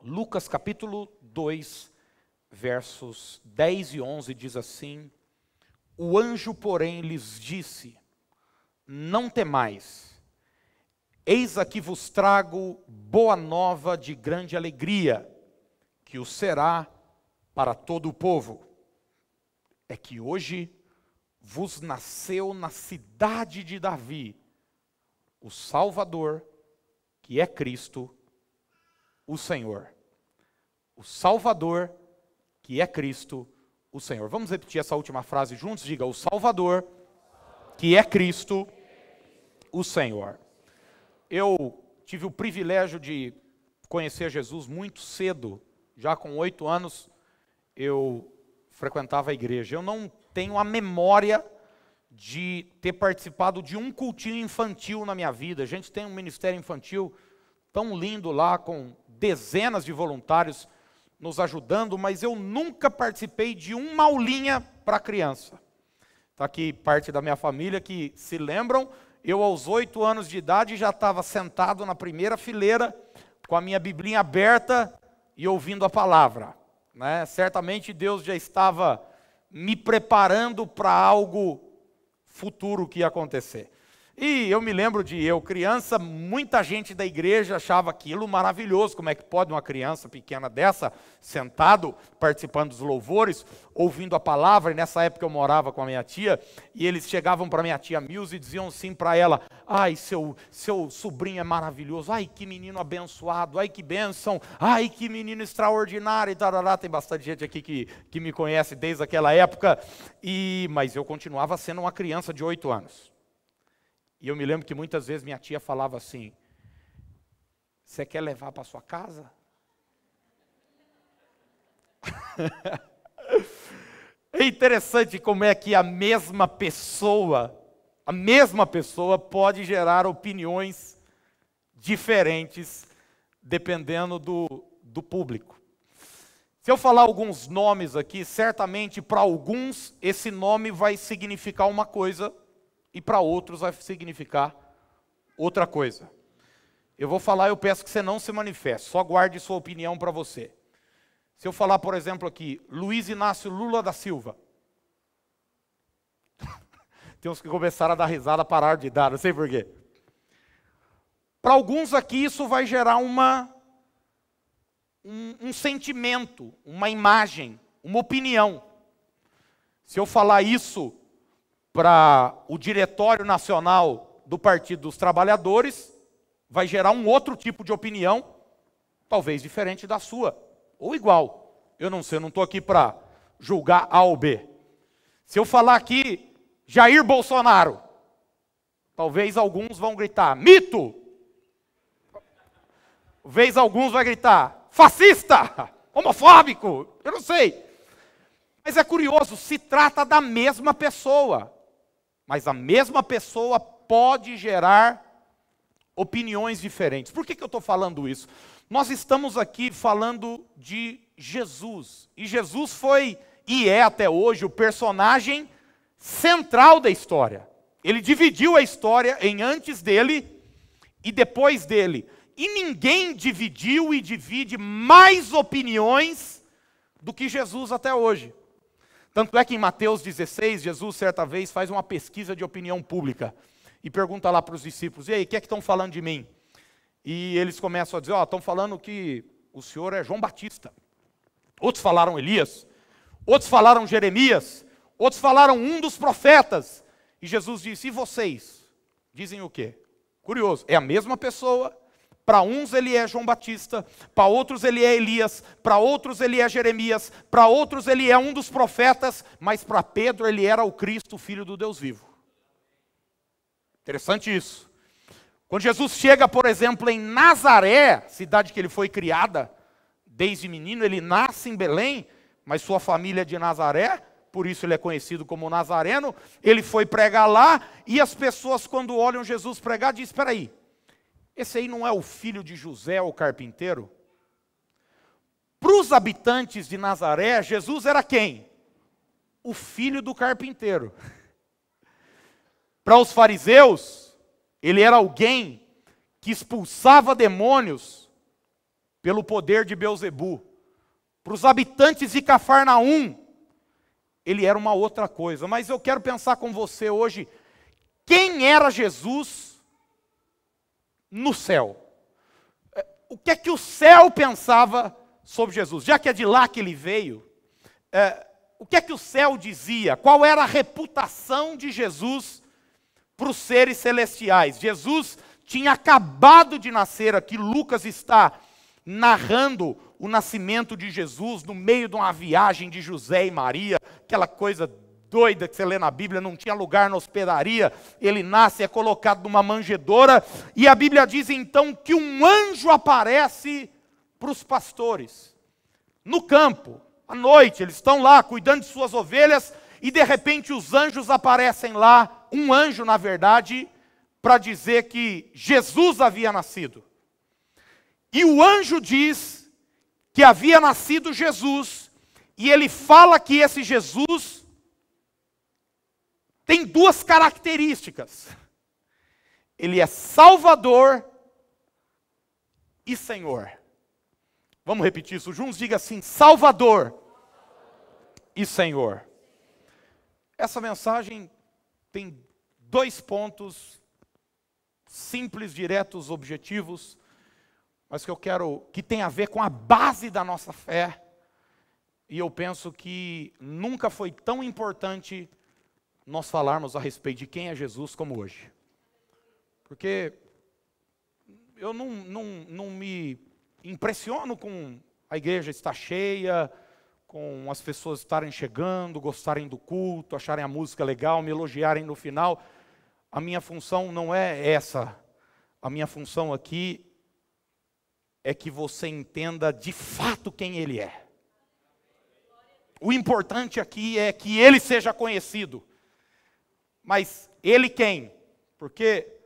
Lucas capítulo 2, versos 10 e 11 diz assim: O anjo, porém, lhes disse: Não temais, eis aqui vos trago boa nova de grande alegria, que o será para todo o povo. É que hoje vos nasceu na cidade de Davi o Salvador, que é Cristo, o Senhor. O Salvador, que é Cristo, o Senhor. Vamos repetir essa última frase juntos? Diga: o Salvador, que é Cristo, o Senhor. Eu tive o privilégio de conhecer Jesus muito cedo. Já com 8 anos, eu frequentava a igreja. Eu não tenho a memória de ter participado de um cultinho infantil na minha vida. A gente tem um ministério infantil tão lindo lá, com dezenas de voluntários nos ajudando, mas eu nunca participei de uma aulinha para criança. Está aqui parte da minha família que se lembram. Eu, aos 8 anos de idade, já estava sentado na primeira fileira, com a minha biblinha aberta e ouvindo a palavra, né? Certamente Deus já estava me preparando para algo futuro que ia acontecer. E eu me lembro de eu, criança, muita gente da igreja achava aquilo maravilhoso. Como é que pode uma criança pequena dessa, sentado, participando dos louvores, ouvindo a palavra? E nessa época eu morava com a minha tia, e eles chegavam para minha tia Milza e diziam assim para ela: ai, seu sobrinho é maravilhoso, ai, que menino abençoado, ai, que bênção, ai, que menino extraordinário, e tarará. Tem bastante gente aqui que me conhece desde aquela época, mas eu continuava sendo uma criança de 8 anos. E eu me lembro que muitas vezes minha tia falava assim: você quer levar para sua casa? É interessante como é que a mesma pessoa pode gerar opiniões diferentes dependendo do público. Se eu falar alguns nomes aqui, certamente para alguns esse nome vai significar uma coisa, e para outros vai significar outra coisa. Eu vou falar, eu peço que você não se manifeste, só guarde sua opinião para você. Se eu falar, por exemplo, aqui, Luiz Inácio Lula da Silva. Tem uns que começaram a dar risada, pararam de dar, não sei porquê. Para alguns aqui isso vai gerar um sentimento, uma imagem, uma opinião. Se eu falar isso para o Diretório Nacional do Partido dos Trabalhadores, vai gerar um outro tipo de opinião, talvez diferente da sua, ou igual. Eu não sei, eu não estou aqui para julgar A ou B. Se eu falar aqui Jair Bolsonaro, talvez alguns vão gritar mito. Talvez alguns vão gritar fascista, homofóbico, eu não sei. Mas é curioso, se trata da mesma pessoa. Mas a mesma pessoa pode gerar opiniões diferentes. Por que eu estou falando isso? Nós estamos aqui falando de Jesus. E Jesus foi, e é até hoje, o personagem central da história. Ele dividiu a história em antes dele e depois dele. E ninguém dividiu e divide mais opiniões do que Jesus até hoje. Tanto é que em Mateus 16, Jesus certa vez faz uma pesquisa de opinião pública e pergunta lá para os discípulos: e aí, o que é que estão falando de mim? E eles começam a dizer: estão falando que o senhor é João Batista. Outros falaram Elias, outros falaram Jeremias, outros falaram um dos profetas. E Jesus disse: e vocês? Dizem o quê? Curioso, é a mesma pessoa. Para uns ele é João Batista, para outros ele é Elias, para outros ele é Jeremias, para outros ele é um dos profetas, mas para Pedro ele era o Cristo, o Filho do Deus vivo. Interessante isso. Quando Jesus chega, por exemplo, em Nazaré, cidade que ele foi criada, desde menino, ele nasce em Belém, mas sua família é de Nazaré, por isso ele é conhecido como Nazareno. Ele foi pregar lá, e as pessoas, quando olham Jesus pregar, dizem: espera aí, esse aí não é o filho de José, o carpinteiro? Para os habitantes de Nazaré, Jesus era quem? O filho do carpinteiro. Para os fariseus, ele era alguém que expulsava demônios pelo poder de Beelzebu. Para os habitantes de Cafarnaum, ele era uma outra coisa. Mas eu quero pensar com você hoje, quem era Jesus no céu? O que é que o céu pensava sobre Jesus? Já que é de lá que ele veio, o que é que o céu dizia? Qual era a reputação de Jesus para os seres celestiais? Jesus tinha acabado de nascer aqui. Lucas está narrando o nascimento de Jesus no meio de uma viagem de José e Maria, aquela coisa doida que você lê na Bíblia, não tinha lugar na hospedaria, ele nasce, é colocado numa manjedoura, e a Bíblia diz então que um anjo aparece para os pastores, no campo, à noite, eles estão lá cuidando de suas ovelhas, e de repente os anjos aparecem lá, um anjo na verdade, para dizer que Jesus havia nascido. E o anjo diz que havia nascido Jesus, e ele fala que esse Jesus tem duas características. Ele é Salvador e Senhor. Vamos repetir isso juntos? Diga assim: Salvador e Senhor. Essa mensagem tem 2 pontos simples, diretos, objetivos, mas que tem a ver com a base da nossa fé. E eu penso que nunca foi tão importante nós falarmos a respeito de quem é Jesus como hoje. Porque eu não me impressiono com a igreja estar cheia, com as pessoas estarem chegando, gostarem do culto, acharem a música legal, me elogiarem no final. A minha função não é essa. A minha função aqui é que você entenda de fato quem Ele é. O importante aqui é que Ele seja conhecido. Mas Ele quem? Porque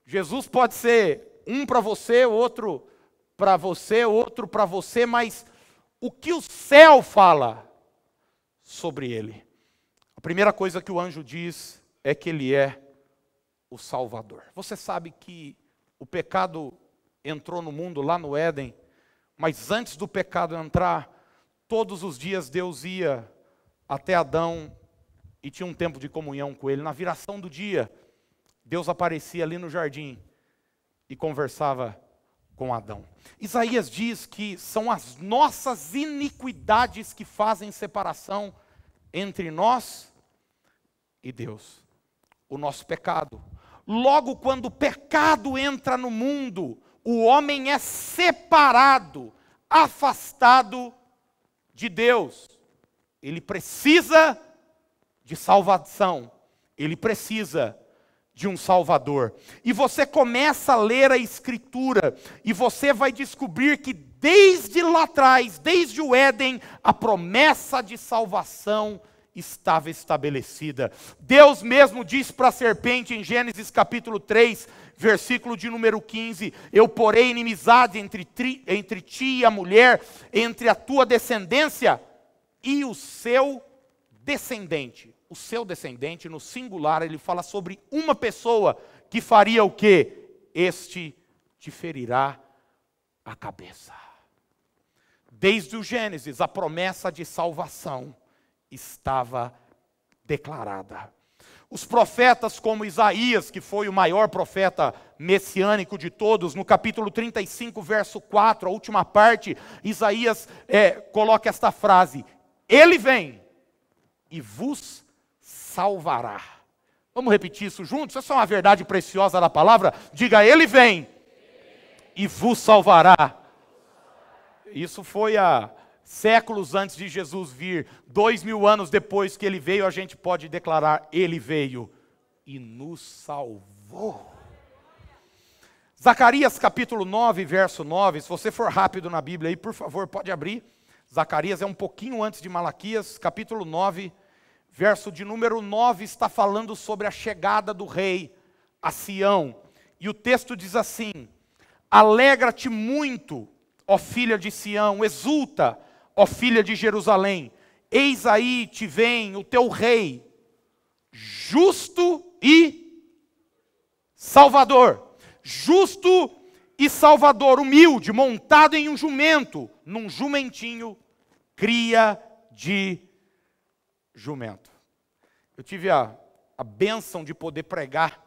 Jesus pode ser um para você, outro para você, outro para você, mas o que o céu fala sobre Ele? A primeira coisa que o anjo diz é que Ele é o Salvador. Você sabe que o pecado entrou no mundo lá no Éden, mas antes do pecado entrar, todos os dias Deus ia até Adão e tinha um tempo de comunhão com ele. Na viração do dia, Deus aparecia ali no jardim e conversava com Adão. Isaías diz que são as nossas iniquidades que fazem separação entre nós e Deus. O nosso pecado. Logo, quando o pecado entra no mundo, o homem é separado, afastado de Deus. Ele precisa de salvação. Ele precisa de um Salvador. E você começa a ler a Escritura, e você vai descobrir que desde lá atrás, desde o Éden, a promessa de salvação estava estabelecida. Deus mesmo disse para a serpente em Gênesis capítulo 3, versículo de número 15, eu porei inimizade entre ti e a mulher, entre a tua descendência e o seu descendente. O seu descendente, no singular, ele fala sobre uma pessoa que faria o quê? Este te ferirá a cabeça. Desde o Gênesis, a promessa de salvação estava declarada. Os profetas como Isaías, que foi o maior profeta messiânico de todos, no capítulo 35, verso 4, a última parte, Isaías coloca esta frase: Ele vem e vos salvará. Vamos repetir isso juntos? Essa é uma verdade preciosa da palavra. Diga: Ele vem e vos salvará. Isso foi há séculos antes de Jesus vir. 2000 anos depois que Ele veio, a gente pode declarar: Ele veio e nos salvou. Zacarias capítulo 9, verso 9. Se você for rápido na Bíblia aí, por favor, pode abrir. Zacarias é um pouquinho antes de Malaquias, capítulo 9, verso de número 9, está falando sobre a chegada do rei a Sião. E o texto diz assim: Alegra-te muito, ó filha de Sião, exulta, ó filha de Jerusalém. Eis aí te vem o teu rei, justo e salvador. Justo e Salvador, humilde, montado em um jumento, num jumentinho, cria de jumento. Eu tive a bênção de poder pregar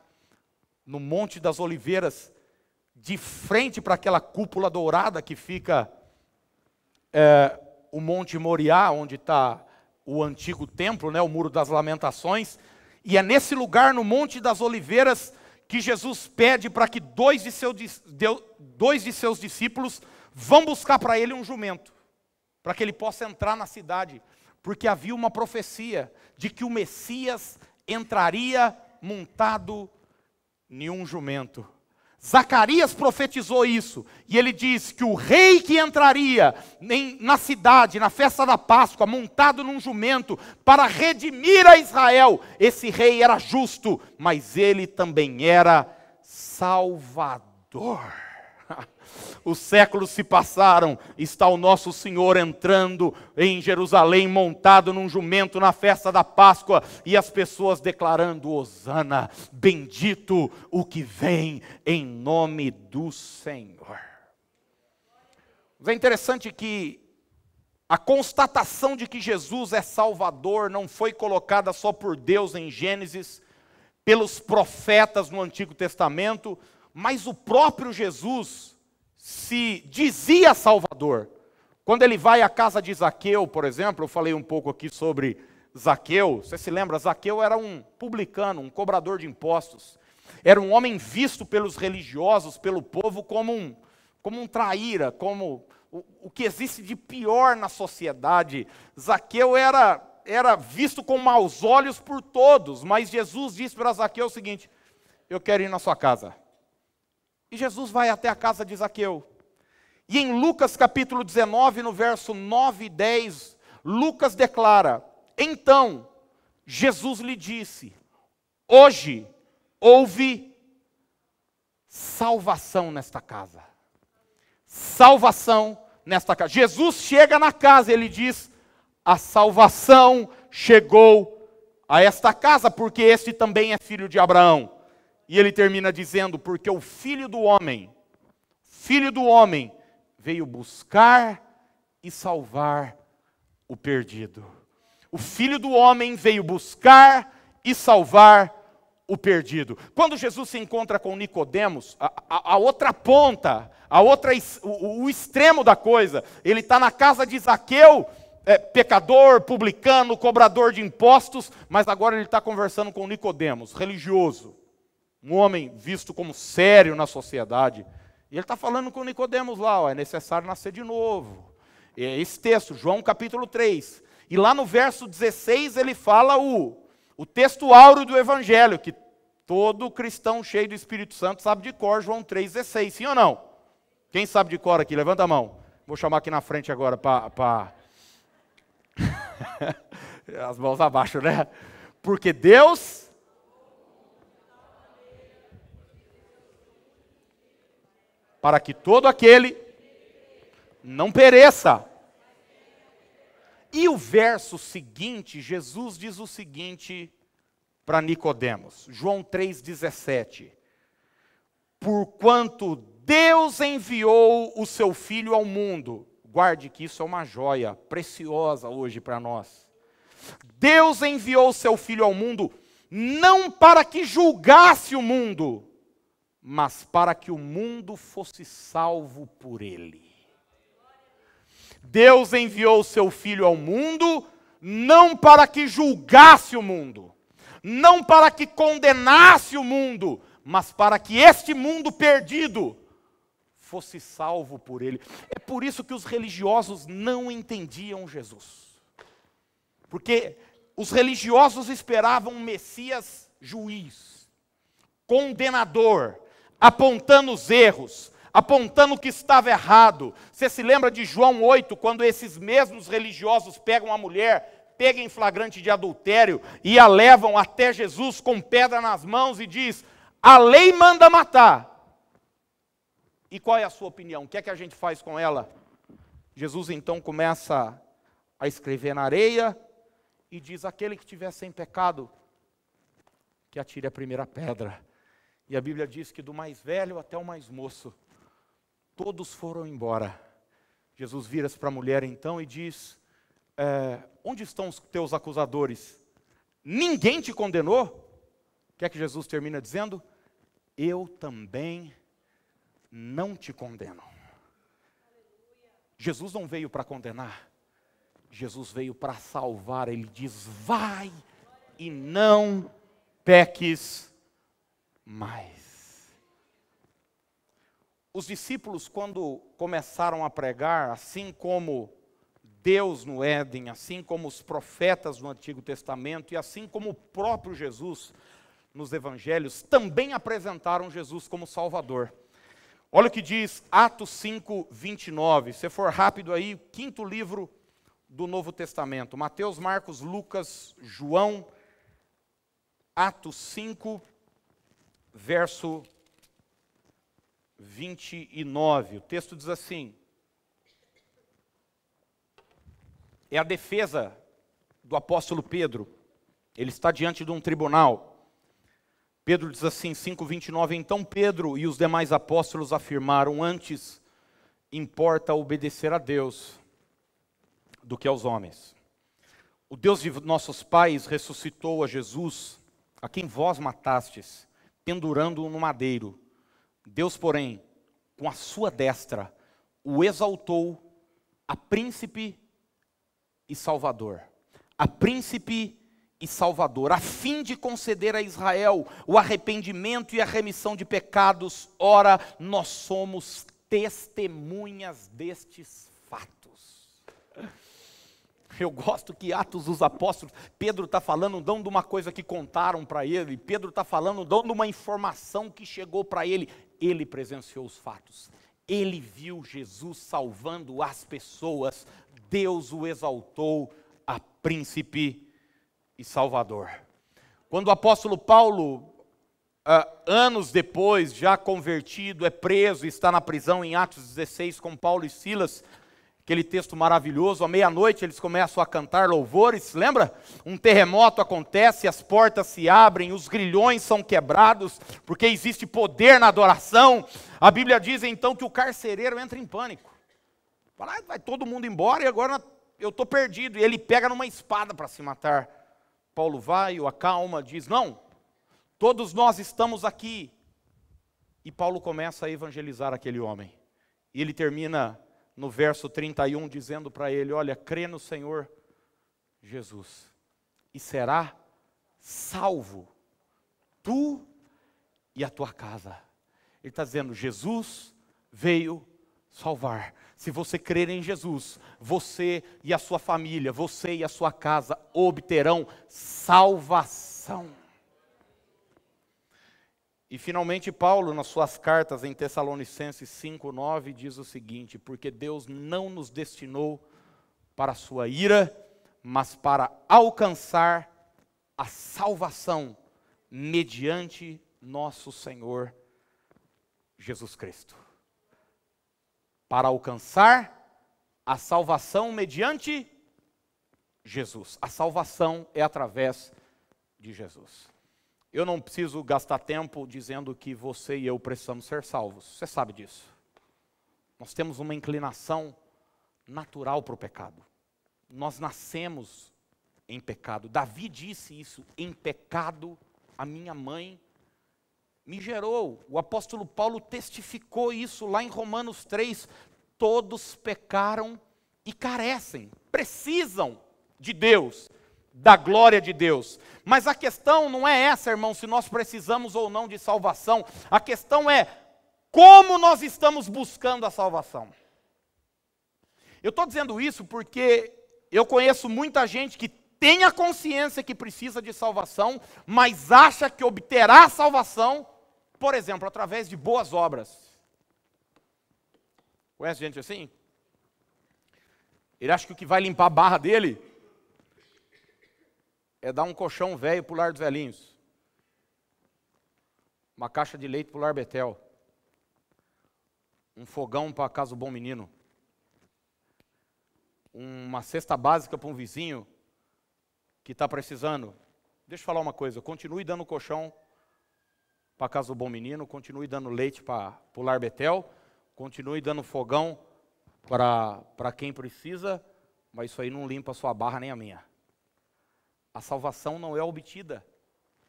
no Monte das Oliveiras, de frente para aquela cúpula dourada que fica o Monte Moriá, onde está o antigo templo, né, o Muro das Lamentações. E é nesse lugar, no Monte das Oliveiras, que Jesus pede para que dois de seus discípulos vão buscar para ele um jumento, para que ele possa entrar na cidade, porque havia uma profecia de que o Messias entraria montado em um jumento. Zacarias profetizou isso, e ele diz que o rei que entraria na cidade, na festa da Páscoa, montado num jumento, para redimir a Israel, esse rei era justo, mas ele também era Salvador. Os séculos se passaram, está o nosso Senhor entrando em Jerusalém, montado num jumento na festa da Páscoa, e as pessoas declarando: Hosana, bendito o que vem em nome do Senhor. Mas é interessante que a constatação de que Jesus é Salvador não foi colocada só por Deus em Gênesis, pelos profetas no Antigo Testamento, mas o próprio Jesus se dizia Salvador. Quando ele vai à casa de Zaqueu, por exemplo, eu falei um pouco aqui sobre Zaqueu. Você se lembra? Zaqueu era um publicano, um cobrador de impostos. Era um homem visto pelos religiosos, pelo povo, como um traíra, como o que existe de pior na sociedade. Zaqueu era visto com maus olhos por todos, mas Jesus disse para Zaqueu o seguinte: eu quero ir na sua casa. E Jesus vai até a casa de Zaqueu. E em Lucas capítulo 19, no verso 9 e 10, Lucas declara: então Jesus lhe disse: hoje houve salvação nesta casa. Salvação nesta casa. Jesus chega na casa e ele diz: a salvação chegou a esta casa, porque este também é filho de Abraão. E ele termina dizendo: porque o Filho do Homem veio buscar e salvar o perdido. O Filho do Homem veio buscar e salvar o perdido. Quando Jesus se encontra com Nicodemos, a outra ponta, o extremo da coisa, ele está na casa de Zaqueu, pecador, publicano, cobrador de impostos, mas agora ele está conversando com Nicodemos, religioso. Um homem visto como sério na sociedade. E ele está falando com Nicodemos lá: é necessário nascer de novo. Esse texto, João capítulo 3. E lá no verso 16 ele fala o texto áureo do Evangelho, que todo cristão cheio do Espírito Santo sabe de cor, João 3,16. Sim ou não? Quem sabe de cor aqui? Levanta a mão. Vou chamar aqui na frente agora para... As mãos abaixo, né? Porque Deus... para que todo aquele não pereça. E o verso seguinte, Jesus diz o seguinte para Nicodemos, João 3,17. Porquanto Deus enviou o seu Filho ao mundo. Guarde que isso é uma joia preciosa hoje para nós. Deus enviou o seu Filho ao mundo, não para que julgasse o mundo, mas para que o mundo fosse salvo por ele. Deus enviou o seu Filho ao mundo, não para que julgasse o mundo, não para que condenasse o mundo, mas para que este mundo perdido fosse salvo por ele. É por isso que os religiosos não entendiam Jesus. Porque os religiosos esperavam um Messias juiz, condenador, apontando os erros, apontando o que estava errado. Você se lembra de João 8, quando esses mesmos religiosos pegam a mulher, pegam em flagrante de adultério e a levam até Jesus com pedra nas mãos e diz: a lei manda matar. E qual é a sua opinião? O que é que a gente faz com ela? Jesus então começa a escrever na areia e diz: aquele que estiver sem pecado, que atire a primeira pedra. E a Bíblia diz que do mais velho até o mais moço, todos foram embora. Jesus vira-se para a mulher então e diz, onde estão os teus acusadores? Ninguém te condenou? O que é que Jesus termina dizendo? Eu também não te condeno. Jesus não veio para condenar, Jesus veio para salvar. Ele diz, vai e não peques mais. Os discípulos, quando começaram a pregar, assim como Deus no Éden, assim como os profetas no Antigo Testamento e assim como o próprio Jesus nos Evangelhos, também apresentaram Jesus como Salvador. Olha o que diz Atos 5, 29. Se for rápido aí, quinto livro do Novo Testamento. Mateus, Marcos, Lucas, João, Atos 5, verso 29. O texto diz assim, é a defesa do apóstolo Pedro. Ele está diante de um tribunal. Pedro diz assim, 5:29, então Pedro e os demais apóstolos afirmaram, antes importa obedecer a Deus do que aos homens. O Deus de nossos pais ressuscitou a Jesus, a quem vós matastes, pendurando-o no madeiro. Deus, porém, com a sua destra, o exaltou a príncipe e salvador. A príncipe e salvador, a fim de conceder a Israel o arrependimento e a remissão de pecados. Ora, nós somos testemunhas destes fatos. Eu gosto que Atos dos Apóstolos, Pedro está falando não de uma coisa que contaram para ele, Pedro está falando não de uma informação que chegou para ele presenciou os fatos, ele viu Jesus salvando as pessoas, Deus o exaltou a príncipe e salvador. Quando o apóstolo Paulo, anos depois, já convertido, é preso e está na prisão em Atos 16 com Paulo e Silas, aquele texto maravilhoso, à meia-noite eles começam a cantar louvores, lembra? Um terremoto acontece, as portas se abrem, os grilhões são quebrados, porque existe poder na adoração. A Bíblia diz então que o carcereiro entra em pânico. Fala, vai todo mundo embora e agora eu estou perdido. E ele pega numa espada para se matar. Paulo vai, o acalma, diz, não, todos nós estamos aqui. E Paulo começa a evangelizar aquele homem. E ele termina no verso 31 dizendo para ele, olha, crê no Senhor Jesus e será salvo, tu e a tua casa. Ele está dizendo, Jesus veio salvar. Se você crer em Jesus, você e a sua família, você e a sua casa obterão salvação. E finalmente Paulo, nas suas cartas em Tessalonicenses 5:9, diz o seguinte, porque Deus não nos destinou para a sua ira, mas para alcançar a salvação mediante nosso Senhor Jesus Cristo. Para alcançar a salvação mediante Jesus. A salvação é através de Jesus. Eu não preciso gastar tempo dizendo que você e eu precisamos ser salvos. Você sabe disso. Nós temos uma inclinação natural para o pecado. Nós nascemos em pecado. Davi disse isso, em pecado a minha mãe me gerou. O apóstolo Paulo testificou isso lá em Romanos 3. Todos pecaram e carecem, precisam de Deus, da glória de Deus. Mas a questão não é essa, irmão, se nós precisamos ou não de salvação. A questão é como nós estamos buscando a salvação. Eu estou dizendo isso porque eu conheço muita gente que tem a consciência que precisa de salvação, mas acha que obterá salvação, por exemplo, através de boas obras. Conhece gente assim? Ele acha que o que vai limpar a barra dele é dar um colchão velho para o lar dos velhinhos, uma caixa de leite para o lar Betel, um fogão para a casa do bom menino, uma cesta básica para um vizinho que está precisando. Deixa eu falar uma coisa, continue dando colchão para a casa do bom menino, continue dando leite para o lar Betel, continue dando fogão para quem precisa, mas isso aí não limpa a sua barra nem a minha. A salvação não é obtida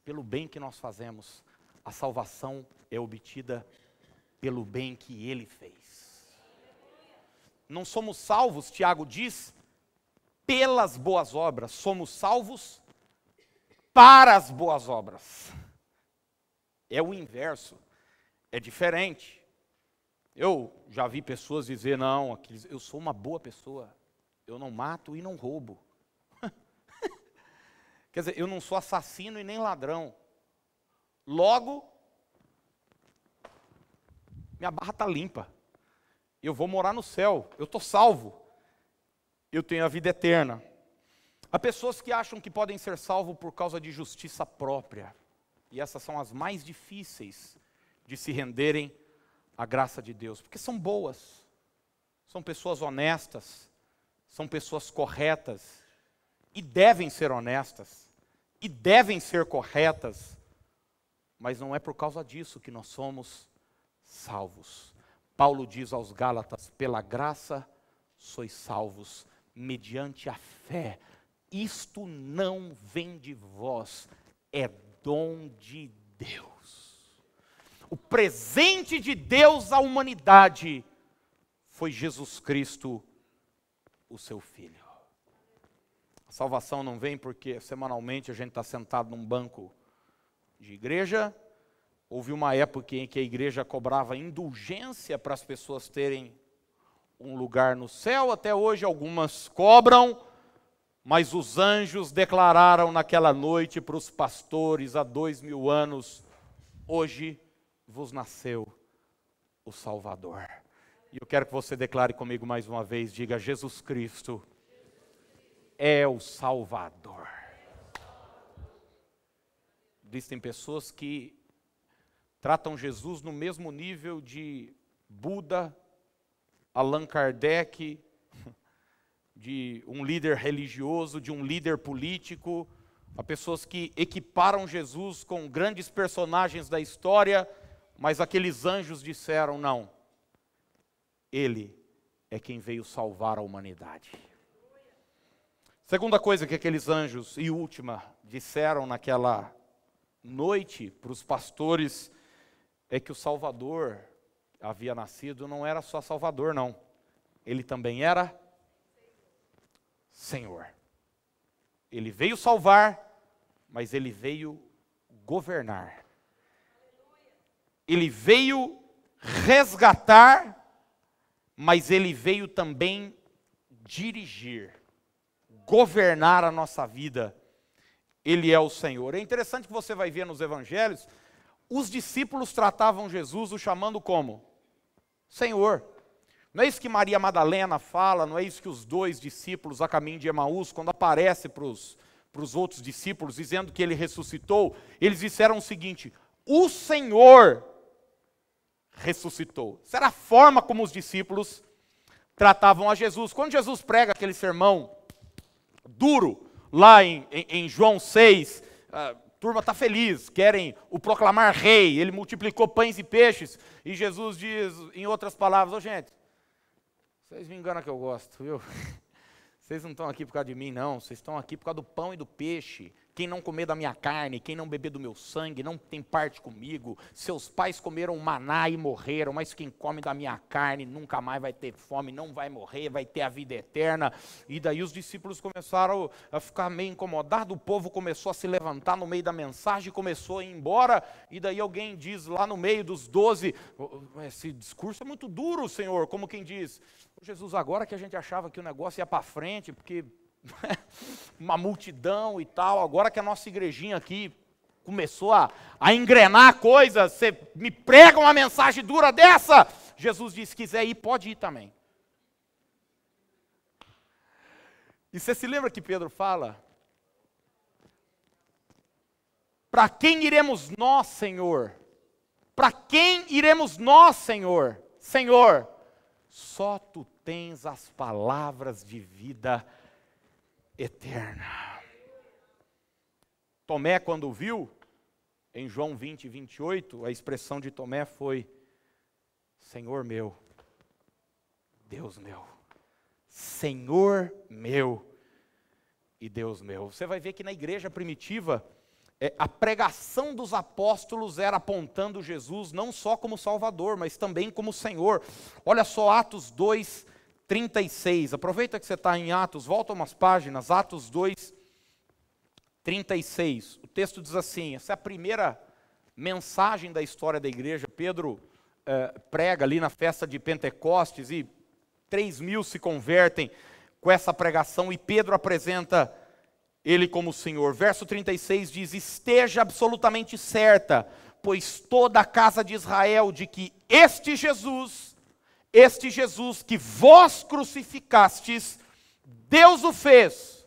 pelo bem que nós fazemos. A salvação é obtida pelo bem que Ele fez. Não somos salvos, Tiago diz, pelas boas obras. Somos salvos para as boas obras. É o inverso. É diferente. Eu já vi pessoas dizer, não, eu sou uma boa pessoa. Eu não mato e não roubo. Quer dizer, eu não sou assassino e nem ladrão. Logo, minha barra está limpa. Eu vou morar no céu. Eu estou salvo. Eu tenho a vida eterna. Há pessoas que acham que podem ser salvos por causa de justiça própria. E essas são as mais difíceis de se renderem à graça de Deus. Porque são boas. São pessoas honestas. São pessoas corretas. E devem ser honestas. E devem ser corretas. Mas não é por causa disso que nós somos salvos. Paulo diz aos Gálatas, pela graça sois salvos, mediante a fé. Isto não vem de vós, é dom de Deus. O presente de Deus à humanidade foi Jesus Cristo, o seu Filho. A salvação não vem porque semanalmente a gente está sentado num banco de igreja. Houve uma época em que a igreja cobrava indulgência para as pessoas terem um lugar no céu. Até hoje algumas cobram, mas os anjos declararam naquela noite para os pastores há 2000 anos, hoje vos nasceu o Salvador. E eu quero que você declare comigo mais uma vez, diga, Jesus Cristo é o Salvador. Existem pessoas que tratam Jesus no mesmo nível de Buda, Allan Kardec, de um líder religioso, de um líder político. Há pessoas que equiparam Jesus com grandes personagens da história, mas aqueles anjos disseram, não, Ele é quem veio salvar a humanidade. Segunda coisa que aqueles anjos, e última, disseram naquela noite para os pastores, é que o Salvador havia nascido, não era só Salvador, não. Ele também era Senhor. Ele veio salvar, mas Ele veio governar. Ele veio resgatar, mas Ele veio também dirigir, governar a nossa vida. Ele é o Senhor. É interessante que você vai ver nos evangelhos, os discípulos tratavam Jesus o chamando como? Senhor. Não é isso que Maria Madalena fala, não é isso que os dois discípulos a caminho de Emaús, quando aparece para os outros discípulos, dizendo que Ele ressuscitou, eles disseram o seguinte, o Senhor ressuscitou. Essa era a forma como os discípulos tratavam a Jesus. Quando Jesus prega aquele sermão duro, lá em João 6, a turma está feliz, querem o proclamar rei, Ele multiplicou pães e peixes, e Jesus diz, em outras palavras, ô gente, vocês me enganam que eu gosto, viu? Vocês não estão aqui por causa de mim, não, vocês estão aqui por causa do pão e do peixe. Quem não comer da minha carne, quem não beber do meu sangue, não tem parte comigo. Seus pais comeram maná e morreram, mas quem come da minha carne nunca mais vai ter fome, não vai morrer, vai ter a vida eterna. E daí os discípulos começaram a ficar meio incomodados, o povo começou a se levantar no meio da mensagem, começou a ir embora, e daí alguém diz lá no meio dos 12, esse discurso é muito duro, Senhor, como quem diz, Jesus, agora que a gente achava que o negócio ia para frente, porque uma multidão e tal, agora que a nossa igrejinha aqui começou a engrenar a coisa, você me prega uma mensagem dura dessa? Jesus disse, se quiser ir, pode ir também. E você se lembra que Pedro fala? Para quem iremos nós, Senhor? Para quem iremos nós, Senhor? Senhor, só Tu tens as palavras de vida eterna. Tomé, quando viu, em João 20, 28, a expressão de Tomé foi, Senhor meu Deus meu. Senhor meu e Deus meu. Você vai ver que na igreja primitiva, a pregação dos apóstolos era apontando Jesus não só como Salvador, mas também como Senhor. Olha só Atos 2, 36. Aproveita que você está em Atos, volta umas páginas, Atos 2, 36. O texto diz assim, essa é a primeira mensagem da história da igreja. Pedro prega ali na festa de Pentecostes e 3.000 se convertem com essa pregação e Pedro apresenta ele como Senhor. Verso 36 diz, esteja absolutamente certa, pois toda a casa de Israel, de que este Jesus que vós crucificastes, Deus o fez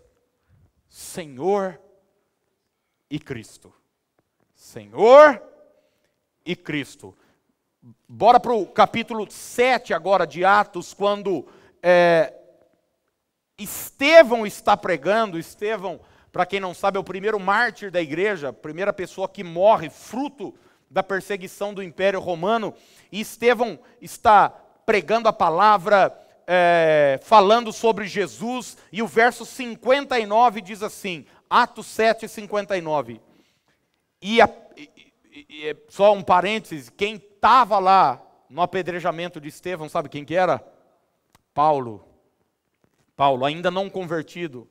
Senhor e Cristo. Senhor e Cristo. Bora para o capítulo 7 agora de Atos, quando Estevão está pregando. Estevão, para quem não sabe, é o primeiro mártir da igreja, a primeira pessoa que morre, fruto da perseguição do Império Romano. E Estevão está pregando a palavra, falando sobre Jesus, e o verso 59 diz assim, Atos 7, 59. Só um parênteses, quem estava lá no apedrejamento de Estevão, sabe quem que era? Paulo. Paulo, ainda não convertido,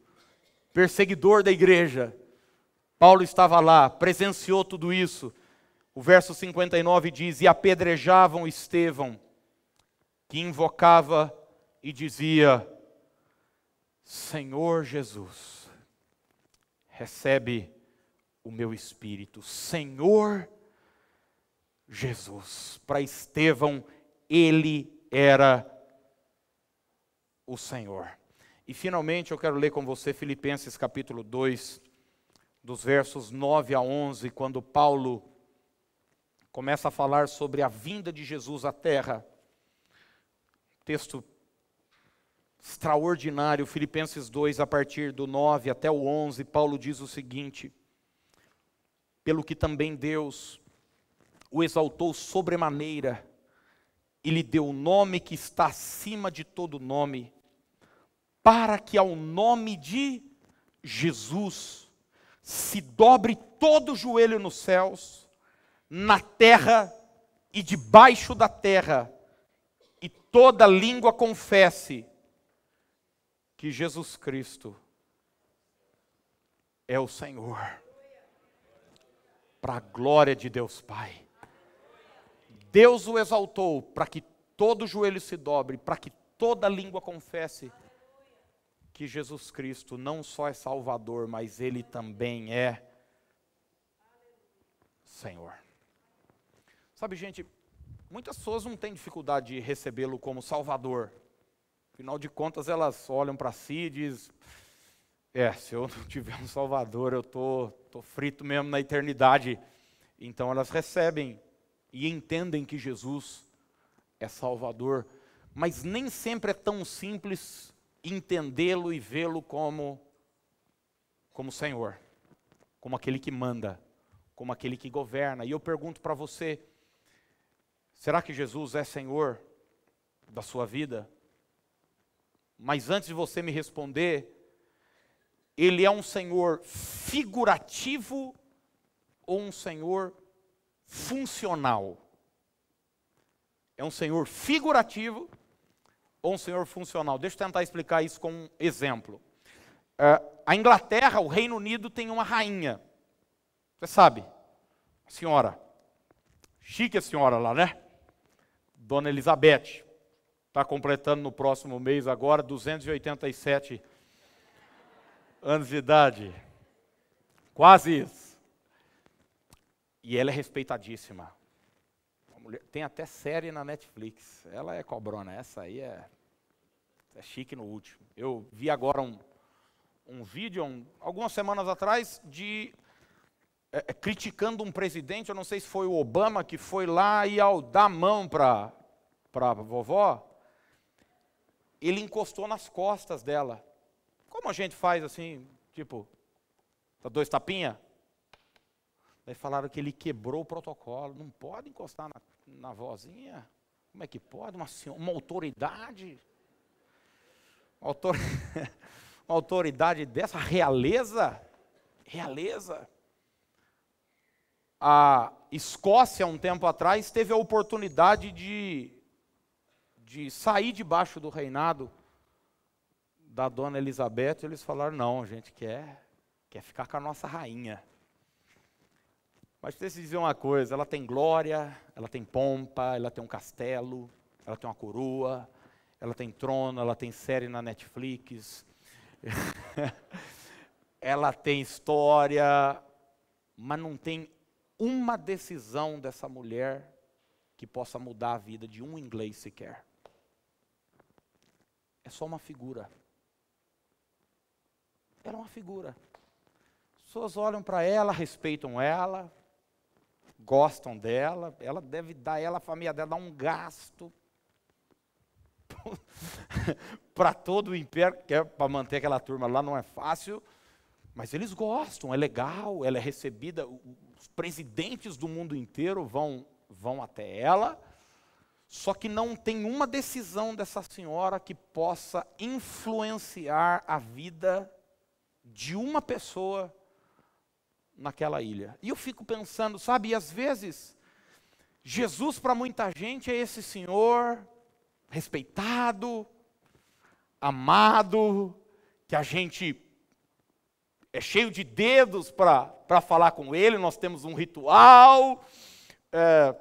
perseguidor da igreja. Paulo estava lá, presenciou tudo isso. O verso 59 diz, e apedrejavam Estevão, que invocava e dizia, Senhor Jesus, recebe o meu espírito. Senhor Jesus. Para Estevão, ele era o Senhor. E finalmente eu quero ler com você Filipenses capítulo 2, dos versos 9 a 11, quando Paulo começa a falar sobre a vinda de Jesus à terra. Texto extraordinário, Filipenses 2, a partir do 9 até o 11, Paulo diz o seguinte, pelo que também Deus o exaltou sobremaneira, e lhe deu o nome que está acima de todo nome, para que ao nome de Jesus se dobre todo o joelho nos céus, na terra e debaixo da terra, e toda língua confesse que Jesus Cristo é o Senhor, para a glória de Deus Pai. Deus o exaltou para que todo joelho se dobre, para que toda língua confesse que Jesus Cristo não só é Salvador, mas Ele também é Senhor. Sabe, gente, muitas pessoas não têm dificuldade de recebê-lo como Salvador. Afinal de contas, elas olham para si e dizem, se eu não tiver um Salvador, eu tô frito mesmo na eternidade. Então elas recebem e entendem que Jesus é Salvador, mas nem sempre é tão simples entendê-lo e vê-lo como Senhor, como aquele que manda, como aquele que governa. E eu pergunto para você, será que Jesus é Senhor da sua vida? Mas antes de você me responder, Ele é um Senhor figurativo ou um Senhor funcional? É um Senhor figurativo ou um Senhor funcional? Deixa eu tentar explicar isso com um exemplo. A Inglaterra, o Reino Unido, tem uma rainha. Você sabe, a senhora. Chique a senhora lá, né? Dona Elizabeth. Está completando no próximo mês agora 287 anos de idade. Quase isso. E ela é respeitadíssima. A mulher, tem até série na Netflix. Ela é cobrona, essa aí é chique no último. Eu vi agora um vídeo, algumas semanas atrás, de criticando um presidente, eu não sei se foi o Obama, que foi lá e ao dar a mão para a vovó, ele encostou nas costas dela. Como a gente faz assim, tipo, dá 2 tapinhas? Daí falaram que ele quebrou o protocolo. Não pode encostar na vozinha. Como é que pode? Uma autoridade. Autor... Uma autoridade dessa, realeza. A Escócia, um tempo atrás, teve a oportunidade de sair debaixo do reinado da dona Elizabeth. Eles falaram, não, a gente quer ficar com a nossa rainha. Mas deixa eu dizer uma coisa, ela tem glória, ela tem pompa, ela tem um castelo, ela tem uma coroa, ela tem trono, ela tem série na Netflix, ela tem história, mas não tem uma decisão dessa mulher que possa mudar a vida de um inglês sequer. É só uma figura. Ela é uma figura. As pessoas olham para ela, respeitam ela, gostam dela, ela deve dar, a família dela dá um gasto para todo o império, que é para manter aquela turma lá, não é fácil, mas eles gostam, é legal, ela é recebida, os presidentes do mundo inteiro vão até ela, só que não tem uma decisão dessa senhora que possa influenciar a vida de uma pessoa naquela ilha. E eu fico pensando, sabe, e às vezes, Jesus para muita gente é esse senhor respeitado, amado, que a gente é cheio de dedos para falar com ele, nós temos um ritual,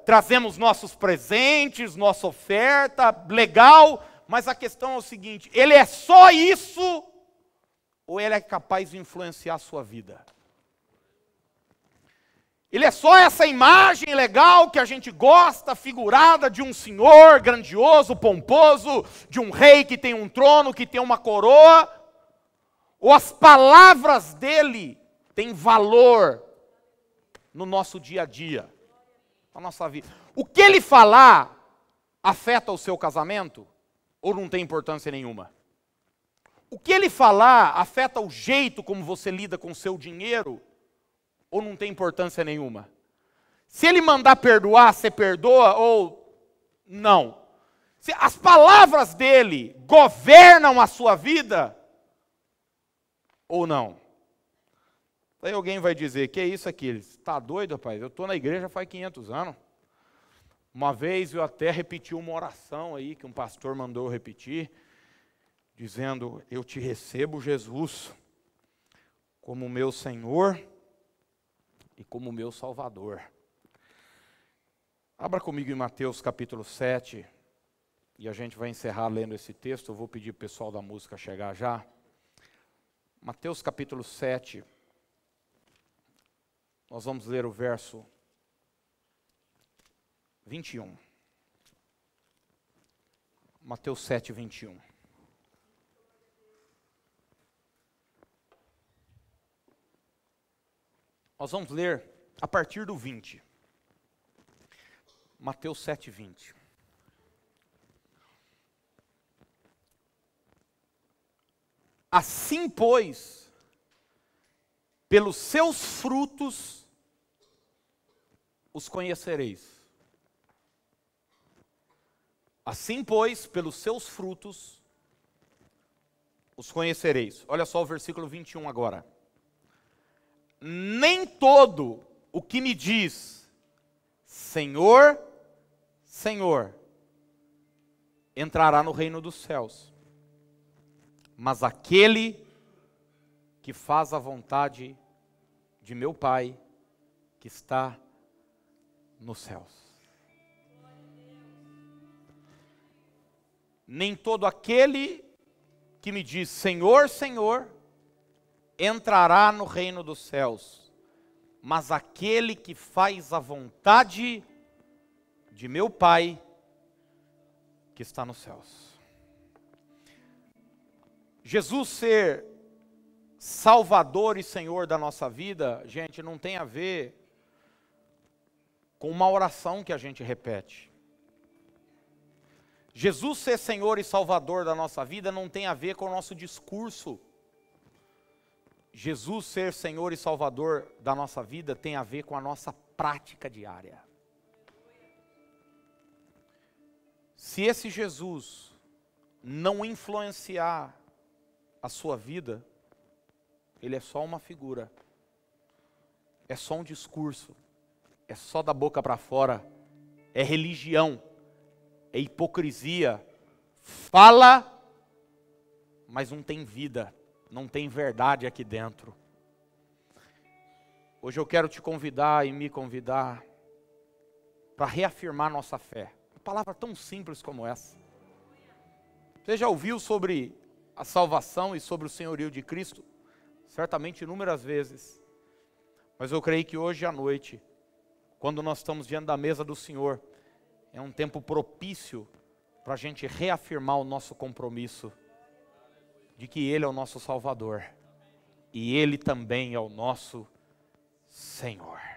trazemos nossos presentes, nossa oferta, legal, mas a questão é o seguinte, ele é só isso, ou ele é capaz de influenciar a sua vida? Ele é só essa imagem legal que a gente gosta, figurada de um senhor grandioso, pomposo, de um rei que tem um trono, que tem uma coroa, ou as palavras dele têm valor no nosso dia a dia, na nossa vida? O que ele falar afeta o seu casamento ou não tem importância nenhuma? O que ele falar afeta o jeito como você lida com o seu dinheiro ou não tem importância nenhuma? Se ele mandar perdoar, você perdoa ou não? Se as palavras dele governam a sua vida ou não? Aí alguém vai dizer, que é isso aqui? Está doido, rapaz? Eu estou na igreja faz 500 anos. Uma vez eu até repeti uma oração aí, que um pastor mandou eu repetir, dizendo, eu te recebo, Jesus, como meu Senhor e como meu Salvador. Abra comigo em Mateus capítulo 7, e a gente vai encerrar lendo esse texto. Eu vou pedir para o pessoal da música chegar já. Mateus capítulo 7, nós vamos ler o verso 21. Mateus 7, 21. Nós vamos ler a partir do 20. Mateus 7, 20. Assim, pois, pelos seus frutos os conhecereis. Assim, pois, pelos seus frutos os conhecereis. Olha só o versículo 21 agora. Nem todo o que me diz, Senhor, Senhor, entrará no reino dos céus, mas aquele que faz a vontade de meu Pai, que está nos céus. Nem todo aquele que me diz, Senhor, Senhor, entrará no reino dos céus, mas aquele que faz a vontade de meu Pai, que está nos céus. Jesus ser Salvador e Senhor da nossa vida, gente, não tem a ver com uma oração que a gente repete. Jesus ser Senhor e Salvador da nossa vida não tem a ver com o nosso discurso. Jesus ser Senhor e Salvador da nossa vida tem a ver com a nossa prática diária. Se esse Jesus não influenciar a sua vida, ele é só uma figura, é só um discurso, é só da boca para fora, é religião, é hipocrisia, fala, mas não tem vida, não tem verdade aqui dentro. Hoje eu quero te convidar e me convidar para reafirmar nossa fé. Uma palavra tão simples como essa. Você já ouviu sobre a salvação e sobre o senhorio de Cristo? Certamente inúmeras vezes. Mas eu creio que hoje à noite, quando nós estamos diante da mesa do Senhor, é um tempo propício para a gente reafirmar o nosso compromisso de que Ele é o nosso Salvador e Ele também é o nosso Senhor.